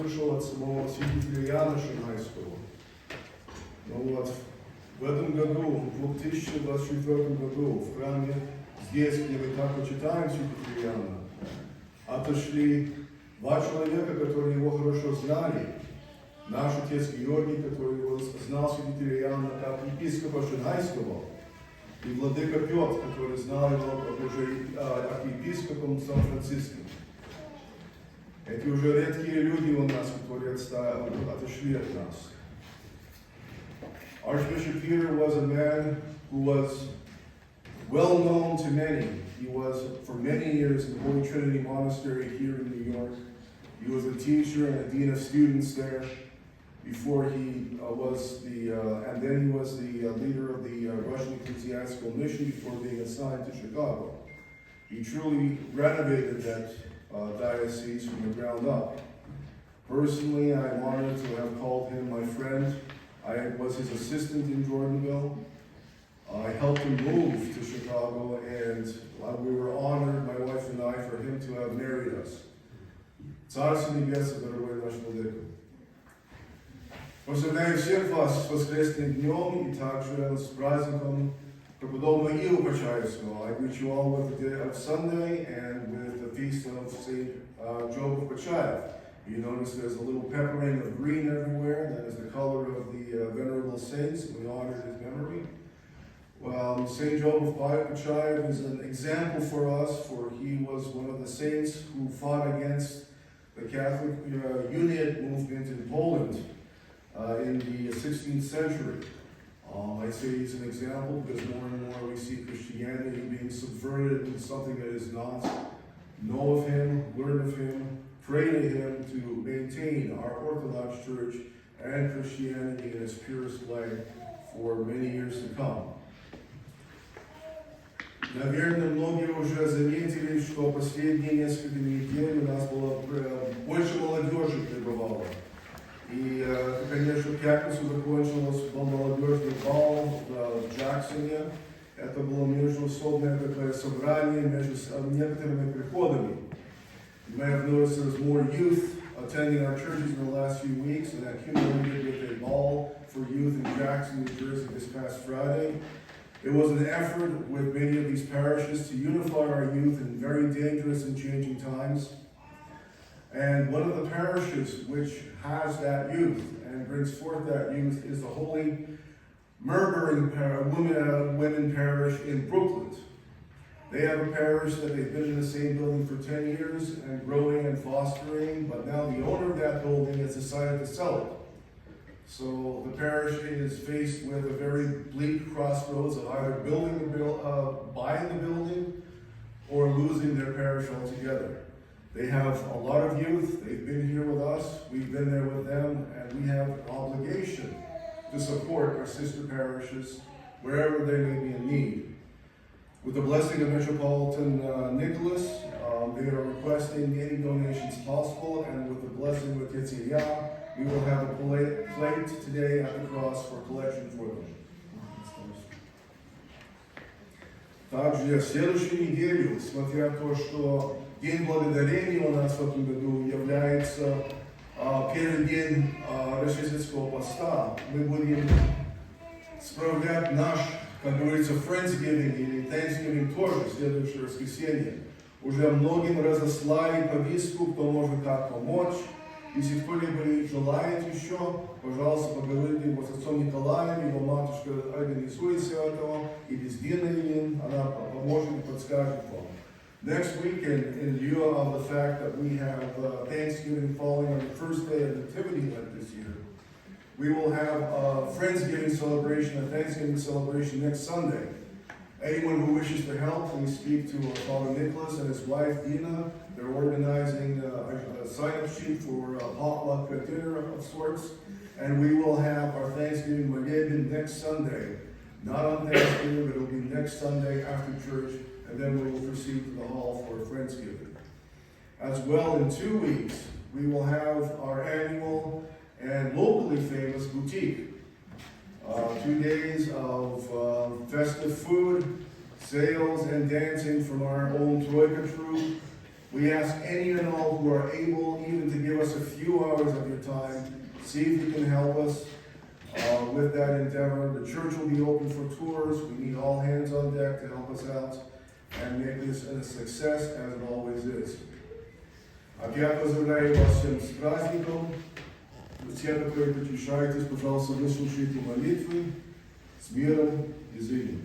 слышал от самого святителя Иоанна Шанхайского. Ну вот, в этом году, в 2024 году, в храме здесь, где мы так почитаем святителя Иоанна, отошли два человека, которые его хорошо знали. Наш отец Георгий, который его знал святителя Иоанна как епископа Шанхайского, и владыка Петр, который знал его уже архиепископом Сан-Франциском. Эти уже редкие люди у нас, которые отошли от нас. Archbishop Peter was a man who was well known to many. He was for many years in the Holy Trinity Monastery here in New York. He was a teacher and a dean of students there before he was and then he was the leader of the Russian Ecclesiastical Mission before being assigned to Chicago. He truly renovated that diocese from the ground up. Personally, I'm honored to have called him my friend. I was his assistant in Jordanville. I helped him move to Chicago, and we were honored, my wife and I, for him to have married us. Царство Небесное, дорогой наш владыка. Поздравляю всех вас с воскресным днем и также с праздником преподобного Илу Почаевского. I greet you all with the day of Sunday and with the feast of St. Job of Pochaev. You notice there's a little peppering of green everywhere. That is the color of the venerable saints. We honor his memory. St. Job of Pochaev is an example for us, for he was one of the saints who fought against the Catholic Uniate movement in Poland in the 16th century. I say he's an example because more and more we see Christianity being subverted into something that is not. Know of him, learn of him, pray to him to maintain our Orthodox Church and Christianity in its purest light for many years to come. Наверное, многие уже заметили, что последние несколько недель у нас было больше молодежи пребывало. И, конечно, в пятницу закончилось молодежный бал в Джексоне. Это было междуусобное такое собрание между некоторыми приходами. You may have noticed there's more youth attending our churches in the last few weeks, and that culminated with a ball for youth in Jackson, New Jersey this past Friday. It was an effort with many of these parishes to unify our youth in very dangerous and changing times. And one of the parishes which has that youth and brings forth that youth is the Holy Murmuring Women Parish in Brooklyn. They have a parish that they've been in the same building for 10 years and growing and fostering, but now the owner of that building has decided to sell it. So the parish is faced with a very bleak crossroads of either buying the building or losing their parish altogether. They have a lot of youth. They've been here with us. We've been there with them, and we have an obligation to support our sister parishes wherever they may be in need. With the blessing of Metropolitan Nicholas, they are requesting any donations possible, and with the blessing of Tetsuya, we will have a plate today at the cross for collection for them. Также в следующую неделю, смотря то, что День Благодарения у нас в этом году является первый день рождественского поста, мы будем справлять наш, как говорится, Friendsgiving или Thanksgiving тоже в следующее воскресенье. Уже многим разослали повестку, кто может как помочь. Если кто-либо желает еще, пожалуйста, поговорите с отцом Николаем, его матушка организует все это, или с Диной, она поможет и подскажет вам. Next weekend, in lieu of the fact that we have Thanksgiving falling on the first day of Nativity Lent this year, we will have a Friendsgiving celebration, a Thanksgiving celebration next Sunday. Anyone who wishes to help, please speak to Father Nicholas and his wife Dina. They're organizing a sign-up sheet for a potluck dinner of sorts. And we will have our Thanksgiving Molebin next Sunday. Not on Thanksgiving, but it'll be next Sunday after church. And then we will proceed to the hall for Friendsgiving. As well, in 2 weeks, we will have our annual and locally famous boutique. 2 days of festive food, sales, and dancing from our own Troika troupe, We ask any and all who are able even to give us a few hours of your time, see if you can help us with that endeavor. The church will be open for tours. We need all hands on deck to help us out and make this a success as it always is. Опять поздравляю вас всем с праздником. Все, которые подключаетесь, пожалуйста, выслушайте молитвы с миром и зелью.